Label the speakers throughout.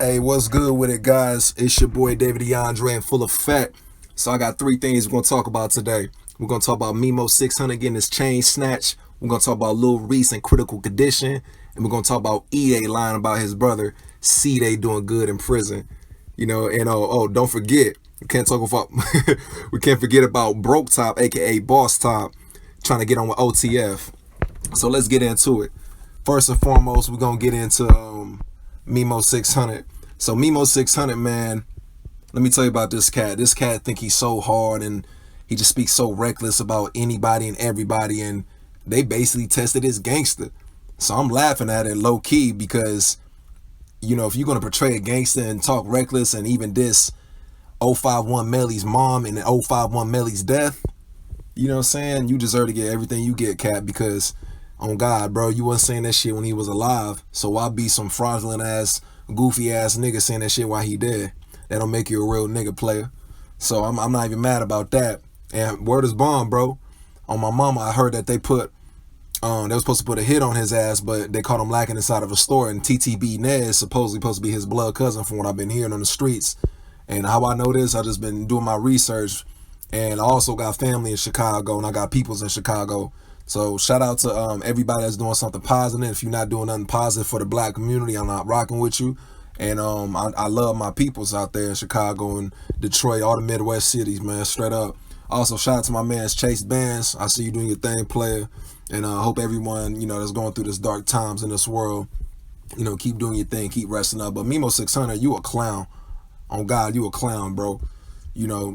Speaker 1: Hey, what's good with it, guys? It's your boy David DeAndre in full effect. So I got three things we're gonna talk about today. We're gonna talk about Memo 600 getting his chain snatched. We're gonna talk about Lil Reese in critical condition, and we're gonna talk about Edai lying about his brother Cdai doing good in prison. And don't forget, we can't talk about we can't forget about BrokeTop, aka Boss Top, trying to get on with OTF. So let's get into it. First and foremost, we're gonna get into Memo 600. So Memo 600, man, let me tell you about this cat. This cat think he's so hard and he just speaks so reckless about anybody and everybody, and they basically tested his gangster. So I'm laughing at it low key because, if you're gonna portray a gangster and talk reckless and even diss 051 Melly's mom and 051 Melly's death, you know what I'm saying? You deserve to get everything you get, cat, because on God, bro, you wasn't saying that shit when he was alive. So why be some fraudulent ass, goofy ass nigga saying that shit while he dead? That don't make you a real nigga player. So I'm not even mad about that. And word is bond, bro. On my mama, I heard that they were supposed to put a hit on his ass, but they caught him lacking inside of a store. And TTB Ned is supposedly supposed to be his blood cousin from what I've been hearing on the streets. And how I know this, I just been doing my research. And I also got family in Chicago, and I got peoples in Chicago. So shout out to everybody that's doing something positive. If you're not doing nothing positive for the black community, I'm not rocking with you. And I love my peoples out there in Chicago and Detroit, all the Midwest cities, man, straight up. Also, shout out to my man Chase Bands. I see you doing your thing, player. And I hope everyone, that's going through this dark times in this world, keep doing your thing, keep resting up. But Memo 600, you a clown. On God, you a clown, bro.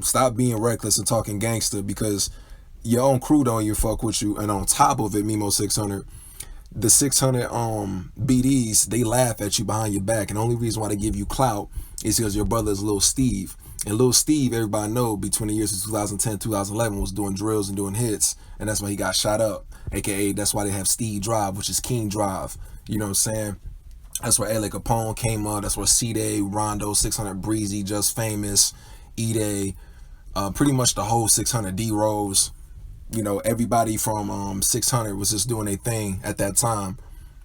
Speaker 1: Stop being reckless and talking gangster, because your own crew don't even fuck with you. And on top of it, Memo 600, the 600 BDs, they laugh at you behind your back, and the only reason why they give you clout is because your brother is Lil Steve. And Lil Steve, everybody know, between the years of 2010 2011 was doing drills and doing hits, and that's why he got shot up, aka that's why they have Steve Drive, which is King Drive. You know what I'm saying? That's where Tay Capone came up. That's where Cdai, Rondo, 600 Breezy, Just Famous, Edai, pretty much the whole 600 D-Rose. Everybody from 600 was just doing their thing at that time,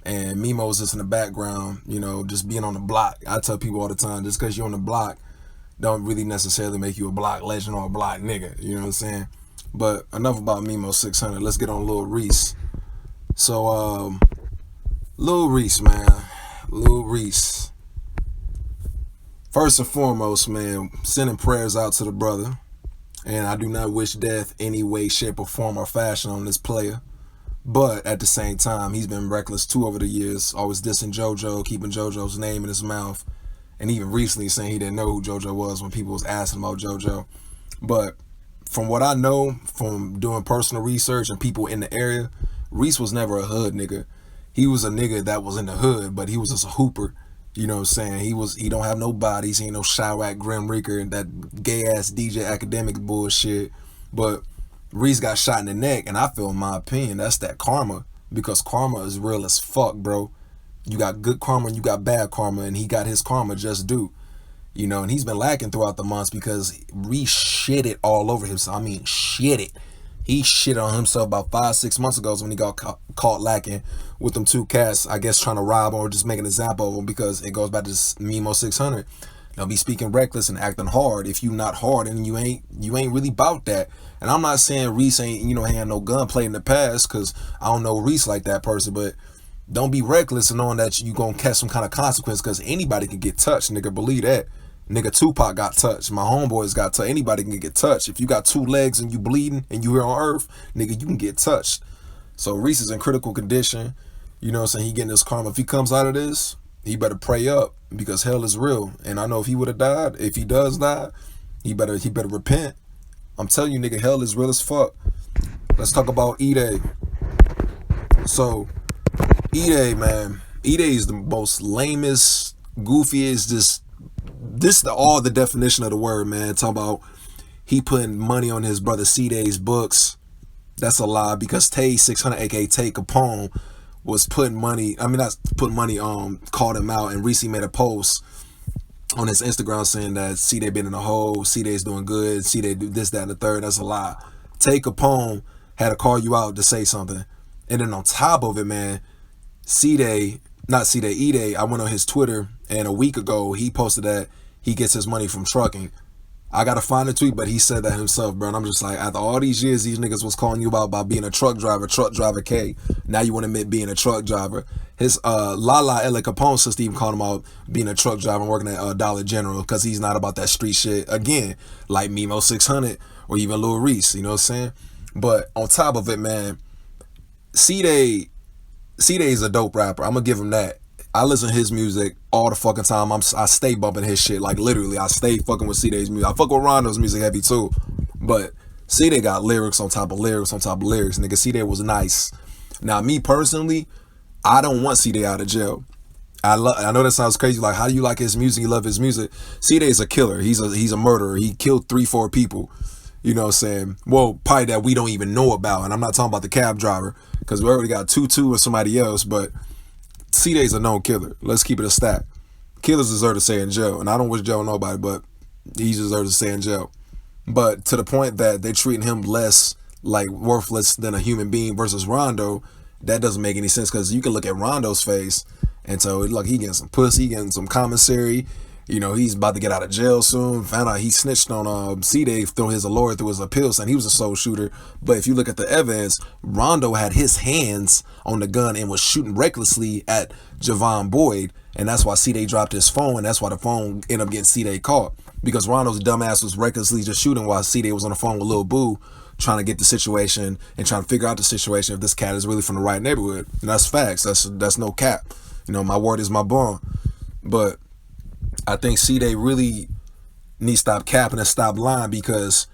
Speaker 1: and Memo was just in the background, just being on the block. I tell people all the time, just because you're on the block don't really necessarily make you a block legend or a block nigga, you know what I'm saying? But enough about Memo 600. Let's get on Lil Reese. So Lil Reese, man, Lil Reese, first and foremost, man, sending prayers out to the brother. And I do not wish death any way, shape, or form or fashion on this player. But at the same time, he's been reckless too over the years, always dissing JoJo, keeping JoJo's name in his mouth, and even recently saying he didn't know who JoJo was when people was asking about JoJo. But from what I know, from doing personal research and people in the area, Reese was never a hood nigga. He was a nigga that was in the hood, but he was just a hooper. You know what I'm saying? He don't have no bodies. He ain't no Chiraq, Grim Reaper, and that gay ass DJ academic bullshit. But Reese got shot in the neck, and I feel, in my opinion, that's that karma, because karma is real as fuck, bro. You got good karma and you got bad karma, and he got his karma just due. And he's been lacking throughout the months because Reese shit it all over himself. I mean, shit it. He shit on himself about 5-6 months ago when he got caught lacking with them two cats, I guess trying to rob or just make an example of him, because it goes back to this Memo 600. Don't be speaking reckless and acting hard. If you not hard, and you ain't really about that. And I'm not saying Reese ain't, had no gunplay in the past, because I don't know Reese like that person, but don't be reckless and knowing that you gonna catch some kind of consequence, because anybody can get touched, nigga, believe that. Nigga, Tupac got touched. My homeboys got touched. Anybody can get touched. If you got two legs and you bleeding and you here on earth, nigga, you can get touched. So Reese is in critical condition. You know what I'm saying? He getting his karma. If he comes out of this, he better pray up, because hell is real. And I know if he would have died, if he does die, he better repent. I'm telling you, nigga, hell is real as fuck. Let's talk about Edai. So Edai, man. Edai is the most lamest, goofiest, this all the definition of the word, man. Talking about he putting money on his brother Cdai's books. That's a lie, because Tay 600, aka Tay Capone, was putting money. I mean, not putting money. Called him out, and recently made a post on his Instagram saying that Cdai been in a hole, Cdai's doing good, Cdai do this, that, and the third. That's a lie. Tay Capone had to call you out to say something, and then on top of it, man, Edai, I went on his Twitter And a week ago, he posted that he gets his money from trucking. I gotta find the tweet, but he said that himself, bro. And I'm just like, after all these years, these niggas was calling you about being a truck driver K. Now you want to admit being a truck driver. His Lala Ella Capone sister even called him out being a truck driver and working at Dollar General because he's not about that street shit again, like Memo 600 or even Lil Reese. You know what I'm saying? But on top of it, man, Cdai is a dope rapper. I'm gonna give him that. I listen to his music all the fucking time. I stay bumping his shit. Like literally, I stay fucking with Cdai's music. I fuck with Rondo's music heavy too. But Cdai got lyrics on top of lyrics on top of lyrics. Nigga, Cdai was nice. Now, me personally, I don't want Cdai out of jail. I know that sounds crazy. Like, how do you like his music? You love his music. Cdai is a killer. He's a murderer. He killed 3-4 people. You know what I'm saying? Well, probably that we don't even know about. And I'm not talking about the cab driver because we already got 2 or somebody else. But Cdai's a known killer. Let's keep it a stack. Killers deserve to stay in jail. And I don't wish jail on nobody, but he deserves to stay in jail. But to the point that they're treating him less, like, worthless than a human being versus Rondo, that doesn't make any sense because you can look at Rondo's face and so, look, he getting some pussy, getting some commissary. You know, he's about to get out of jail soon. Found out he snitched on Cdai through his lawyer through his appeal saying he was a sole shooter. But if you look at the evidence, Rondo had his hands on the gun and was shooting recklessly at Javon Boyd. And that's why Cdai dropped his phone. And that's why the phone ended up getting Cdai caught. Because Rondo's dumbass was recklessly just shooting while Cdai was on the phone with Lil Boo trying to get the situation and trying to figure out the situation if this cat is really from the right neighborhood. And that's facts. That's no cap. You know, my word is my bond. But I think Cdai really needs to stop capping and stop lying because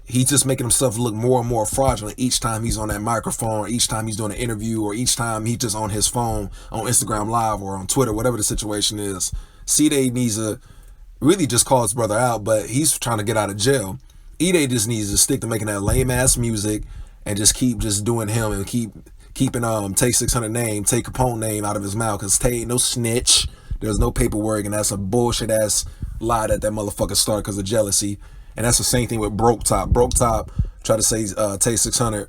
Speaker 1: he's just making himself look more and more fraudulent each time he's on that microphone, or each time he's doing an interview, or each time he's just on his phone on Instagram Live or on Twitter, whatever the situation is. Cdai needs to really just call his brother out, but he's trying to get out of jail. Edai just needs to stick to making that lame ass music and just keep just doing him and keeping Tay 600 name, Tay Capone name out of his mouth because Tay ain't no snitch. There's no paperwork, and that's a bullshit ass lie that motherfucker started because of jealousy. And that's the same thing with BrokeTop. BrokeTop tried to say Tay 600,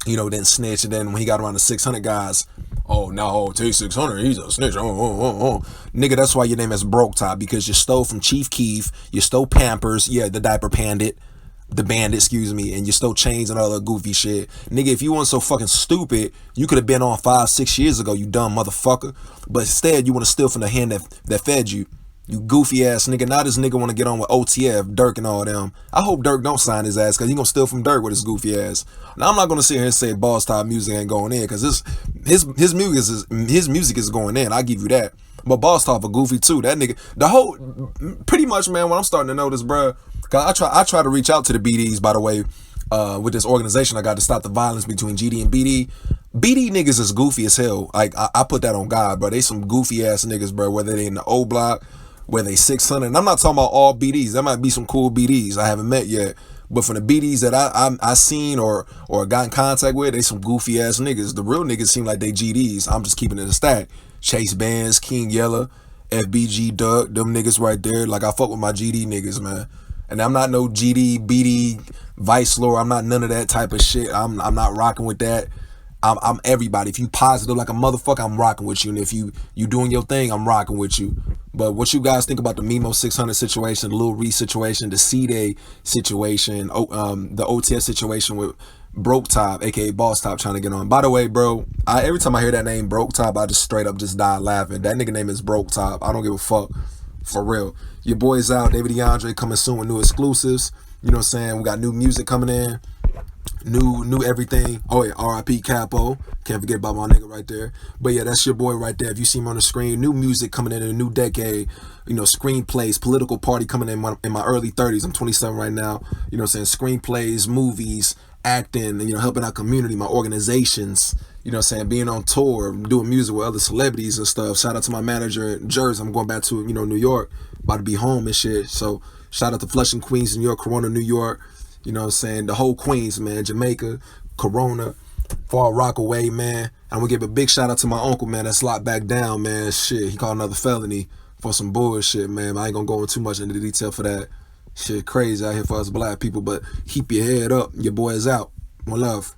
Speaker 1: you know, then snitch, and then when he got around the 600 guys, oh no, Tay 600, he's a snitch. Nigga, that's why your name is BrokeTop, because you stole from Chief Keef, you stole Pampers, yeah, the diaper bandit, excuse me, and you stole chains and all that goofy shit. Nigga, if you weren't so fucking stupid, you could have been on 5-6 years ago, you dumb motherfucker. But instead, you want to steal from the hand that fed you. You goofy ass nigga. Now this nigga want to get on with OTF, Dirk and all them. I hope Dirk don't sign his ass because he gonna steal from Dirk with his goofy ass. Now I'm not gonna sit here and say BrokeTop music ain't going in because his music is going in. I give you that. But BrokeTop a goofy too. That nigga, the whole, pretty much, man. What I'm starting to notice, bruh. Cause I try to reach out to the BDs, by the way, with this organization I got to stop the violence between GD and BD. BD niggas is goofy as hell. Like I put that on God, bro. They some goofy ass niggas, bro. Whether they in the O block, whether they 600, and I'm not talking about all BDs. There might be some cool BDs I haven't met yet. But from the BDs that I seen or got in contact with, they some goofy ass niggas. The real niggas seem like they GDs. I'm just keeping it a stack. Chase Bands, King Yella, FBG Duck, them niggas right there. Like I fuck with my GD niggas, man. And I'm not no GD, BD, Vice Lord. I'm not none of that type of shit. I'm not rocking with that. I'm everybody. If you positive like a motherfucker, I'm rocking with you. And if you doing your thing, I'm rocking with you. But what you guys think about the Memo 600 situation, the Lil Reese situation, the Cdai situation, the OTS situation with BrokeTop, aka BrokeTop, trying to get on. By the way, bro, every time I hear that name BrokeTop, I just straight up just die laughing. That nigga name is BrokeTop. I don't give a fuck. For real. Your boy's out. David DeAndre coming soon with new exclusives. You know what I'm saying? We got new music coming in. New everything. Oh yeah, RIP Capo. Can't forget about my nigga right there. But yeah, that's your boy right there. If you see him on the screen, new music coming in a new decade. You know, screenplays, political party coming in my early 30s. I'm 27 right now. You know what I'm saying? Screenplays, movies, acting, you know, helping out community, my organizations. You know what I'm saying? Being on tour, doing music with other celebrities and stuff. Shout out to my manager in Jersey. I'm going back to, you know, New York. About to be home and shit. So shout out to Flushing, Queens, New York, Corona, New York. You know what I'm saying? The whole Queens, man. Jamaica, Corona, Far Rockaway, man. I'm going to give a big shout out to my uncle, man. That's locked back down, man. Shit, he called another felony for some bullshit, man. I ain't going to go into too much into the detail for that. Shit crazy out here for us black people. But keep your head up. Your boy is out. One love.